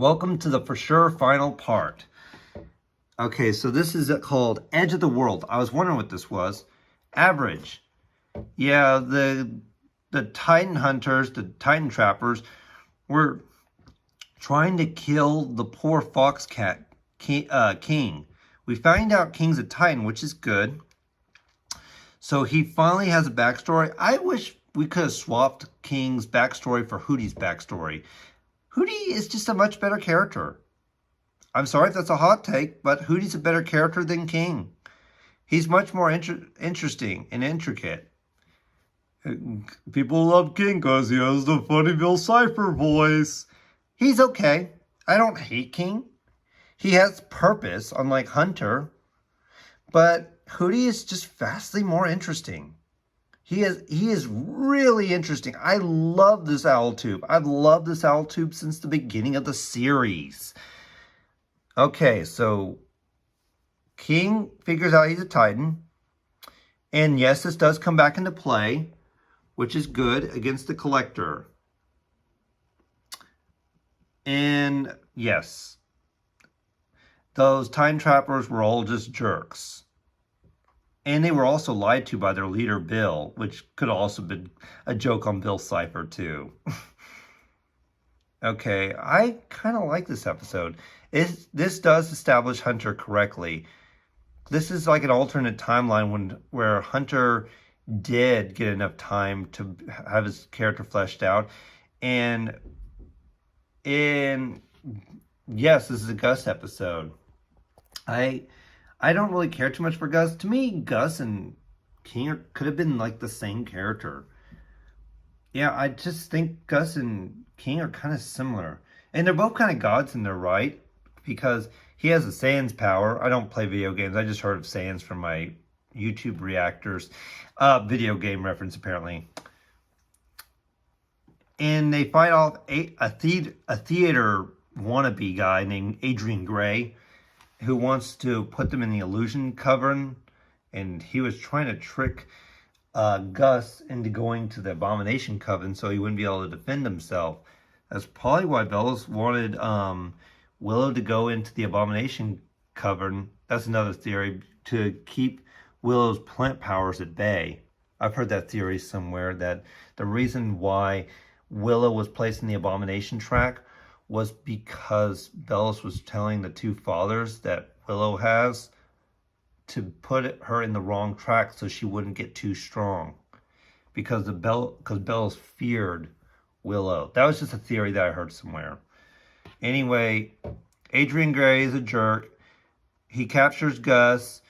Welcome to the for sure final part. Okay, so this is called Edge of the World. I was wondering what this was. Average. Yeah, the Titan hunters, the Titan trappers, were trying to kill the poor fox cat king. We find out King's a Titan, which is good. So he finally has a backstory. I wish we could have swapped King's backstory for Hootie's backstory. Hootie is just a much better character. I'm sorry if that's a hot take, but Hootie's a better character than King. He's much more interesting and intricate. People love King because he has the funny Bill Cipher voice. He's okay. I don't hate King. He has purpose, unlike Hunter. But Hootie is just vastly more interesting. He is really interesting. I love this owl tube. I've loved this owl tube since the beginning of the series. Okay, so King figures out he's a Titan. And yes, this does come back into play, which is good, against the Collector. And yes, those Time Trappers were all just jerks. And they were also lied to by their leader, Bill, which could also been a joke on Bill Cipher, too. Okay, I kind of like this episode. This does establish Hunter correctly. This is like an alternate timeline where Hunter did get enough time to have his character fleshed out. And yes, this is a Gus episode. I don't really care too much for Gus. To me, Gus and King could have been like the same character. Yeah, I just think Gus and King are kind of similar. And they're both kind of gods in their right, because he has the Sans power. I don't play video games. I just heard of Sans from my YouTube reactors. Video game reference, apparently. And they fight off a theater wannabe guy named Adrian Gray, who wants to put them in the illusion cavern, and he was trying to trick Gus into going to the abomination coven so he wouldn't be able to defend himself. That's probably why Bellows wanted Willow to go into the abomination cavern. That's another theory, to keep Willow's plant powers at bay. I've heard that theory somewhere, that the reason why Willow was placed in the abomination track was because Bellows was telling the two fathers that Willow has to put her in the wrong track so she wouldn't get too strong, because Bellows feared Willow. That was just a theory that I heard somewhere. Anyway, Adrian Gray is a jerk. He captures Gus,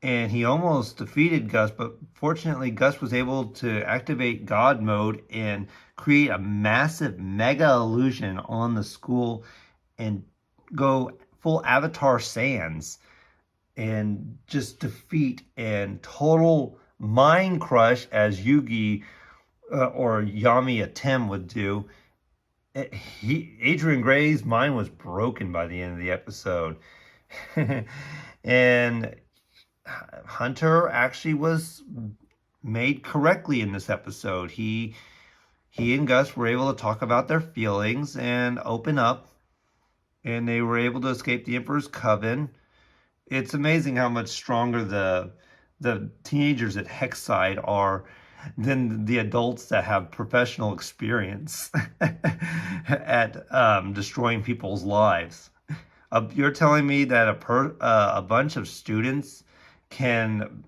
and he almost defeated Gus, but fortunately Gus was able to activate God mode and create a massive mega illusion on the school and go full Avatar Sans and just defeat and total mind crush, as Yugi or Yami Atem would do. Adrian Gray's mind was broken by the end of the episode. And Hunter actually was made correctly in this episode. He and Gus were able to talk about their feelings and open up, and they were able to escape the Emperor's Coven. It's amazing how much stronger the teenagers at Hexside are than the adults that have professional experience at destroying people's lives. You're telling me that a bunch of students can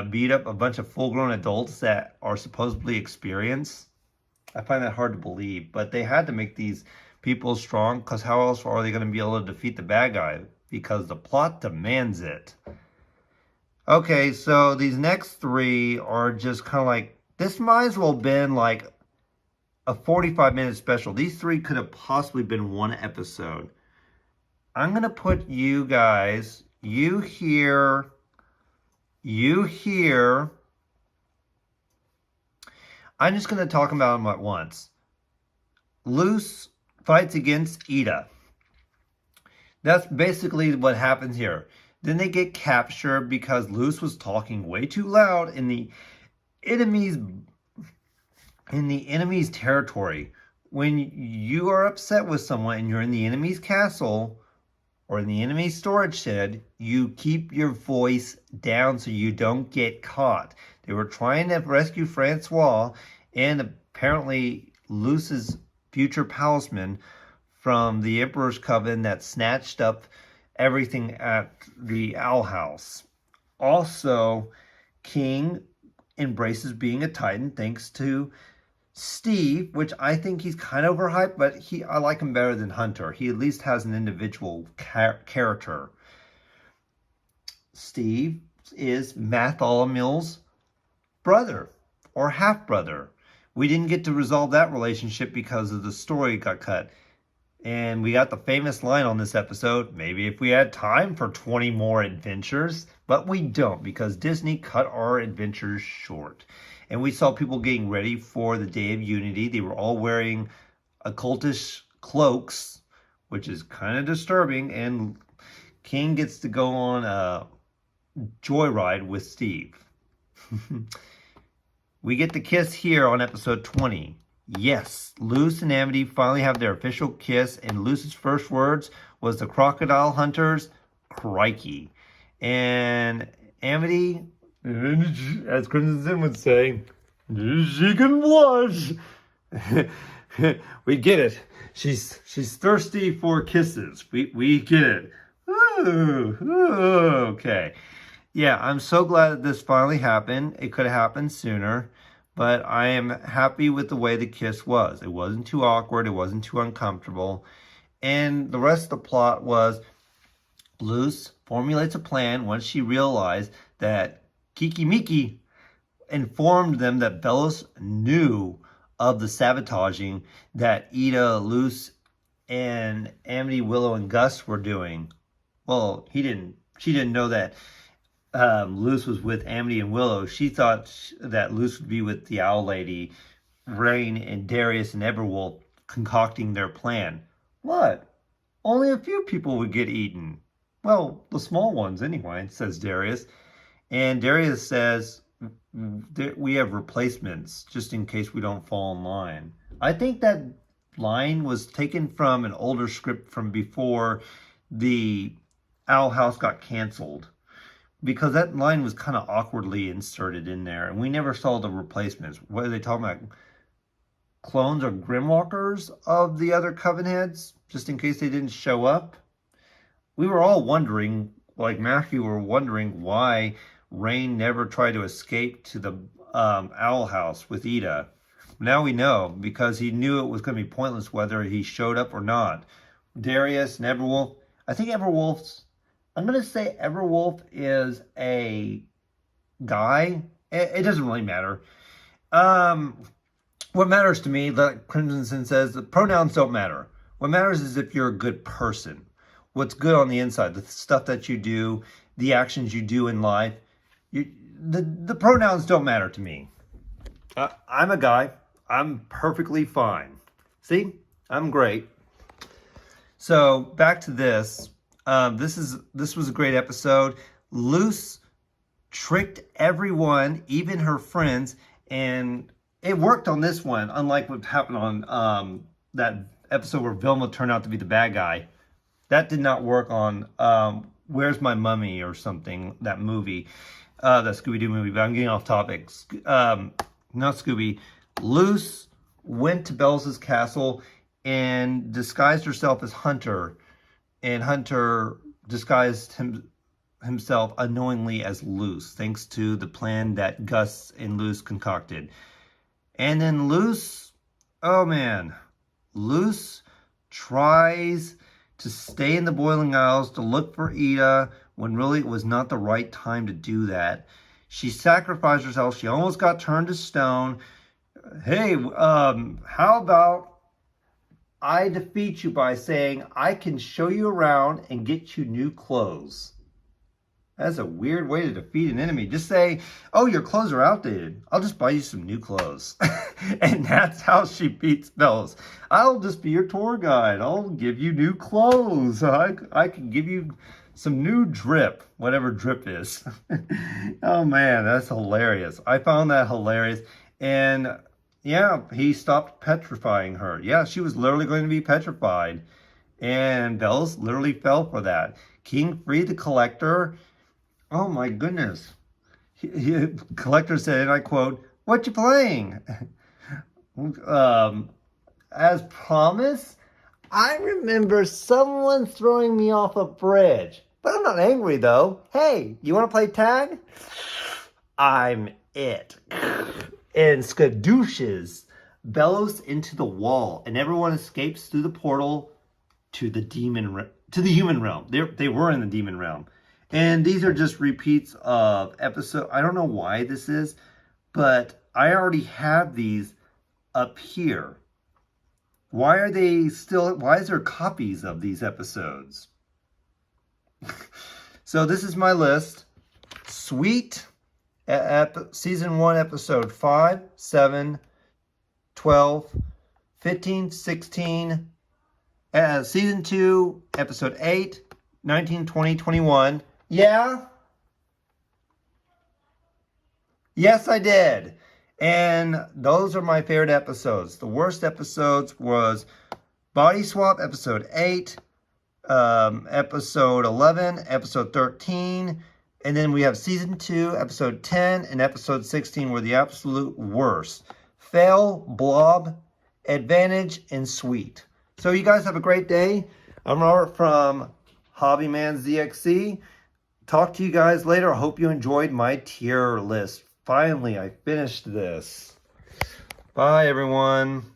beat up a bunch of full-grown adults that are supposedly experienced? I find that hard to believe, but they had to make these people strong, because how else are they going to be able to defeat the bad guy? Because the plot demands it. Okay, so these next three are just kind of like, this might as well have been like a 45-minute special. These three could have possibly been one episode. I'm going to put you guys, you here. I'm just going to talk about them at once. Luce fights against Ida. That's basically what happens here. Then they get captured because Luce was talking way too loud in the enemy's territory. when you are upset with someone and you're in the enemy's castle or in the enemy's storage shed, you keep your voice down so you don't get caught. They were trying to rescue Francois and apparently Luce's future palisman from the Emperor's Coven that snatched up everything at the OwlHouse. Also, King embraces being a Titan thanks to Steve, which I think he's kind of overhyped, but I like him better than Hunter. He at least has an individual character. Steve is Bartholomew's brother or half-brother. We didn't get to resolve that relationship because of the story got cut. And we got the famous line on this episode, maybe if we had time for 20 more adventures, but we don't because Disney cut our adventures short. And we saw people getting ready for the Day of Unity. They were all wearing occultish cloaks, which is kind of disturbing. And King gets to go on a joyride with Steve. We get the kiss here on episode 20. Yes, Luce and Amity finally have their official kiss, and Luce's first words was the crocodile hunters, crikey. And Amity, as Crimson Sin would say, she can blush. We get it. She's thirsty for kisses. We get it. Ooh, okay. Yeah, I'm so glad that this finally happened. It could have happened sooner, but I am happy with the way the kiss was. It wasn't too awkward. It wasn't too uncomfortable. And the rest of the plot was Luce formulates a plan once she realized that Kiki Miki informed them that Bellos knew of the sabotaging that Ida, Luce, and Amity, Willow, and Gus were doing. Well, she didn't know that Luce was with Amity and Willow. She thought that Luce would be with the Owl Lady, Rain, and Darius and Everwolf concocting their plan. What? Only a few people would get eaten. Well, the small ones anyway, says Darius. And Darius says, we have replacements just in case we don't fall in line. I think that line was taken from an older script from before the OwlHouse got canceled, because that line was kind of awkwardly inserted in there, and we never saw the replacements. What are they talking about? Clones or Grimwalkers of the other Coven heads, just in case they didn't show up? We were all wondering, like Matthew were wondering, why Rain never tried to escape to the OwlHouse with Ida. Now we know, because he knew it was going to be pointless whether he showed up or not. Darius and Everwolf. I think I'm going to say Everwolf is a guy. It doesn't really matter. What matters to me, like Crimson Sin says, the pronouns don't matter. What matters is if you're a good person. What's good on the inside, the stuff that you do, the actions you do in life. The pronouns don't matter to me. I'm a guy. I'm perfectly fine. See? I'm great. So back to this. This was a great episode. Luce tricked everyone, even her friends, and it worked on this one, unlike what happened on that episode where Vilma turned out to be the bad guy. That did not work on Where's My Mummy or something, that movie, that Scooby-Doo movie, but I'm getting off topic. Not Scooby. Luce went to Bells' castle and disguised herself as Hunter, and Hunter disguised himself unknowingly as Luce, thanks to the plan that Gus and Luce concocted. And then Luce, oh man, Luce tries to stay in the Boiling Isles to look for Ida when really it was not the right time to do that. She sacrificed herself. She almost got turned to stone. Hey, how about I defeat you by saying I can show you around and get you new clothes? That's a weird way to defeat an enemy. Just say, oh, your clothes are outdated. I'll just buy you some new clothes. And that's how she beats Bells. I'll just be your tour guide. I'll give you new clothes. I can give you some new drip, whatever drip is. Oh man, that's hilarious. I found that hilarious. And Yeah, he stopped petrifying her. Yeah, she was literally going to be petrified. And Bells literally fell for that. King freed the collector. Oh my goodness. Collector said, and I quote, "What you playing?" um, as promised, I remember someone throwing me off a bridge. But I'm not angry though. Hey, you want to play tag? I'm it. And skadooshes bellows into the wall, and everyone escapes through the portal to the human realm. They were in the demon realm. And these are just repeats of episode. I don't know why this is, but I already have these up here. Why is there copies of these episodes? So this is my list. Sweet, season 1, episode 5, 7, 12, 15, 16, season 2, episode 8, 19, 20, 21. Yeah? Yes, I did. And those are my favorite episodes. The worst episodes was Body Swap, episode 8, episode 11, episode 13, and then we have season 2, episode 10, and episode 16 were the absolute worst. Fail, Blob, Advantage, and Sweet. So you guys have a great day. I'm Robert from Hobbyman ZXC. Talk to you guys later. I hope you enjoyed my tier list. Finally, I finished this. Bye, everyone.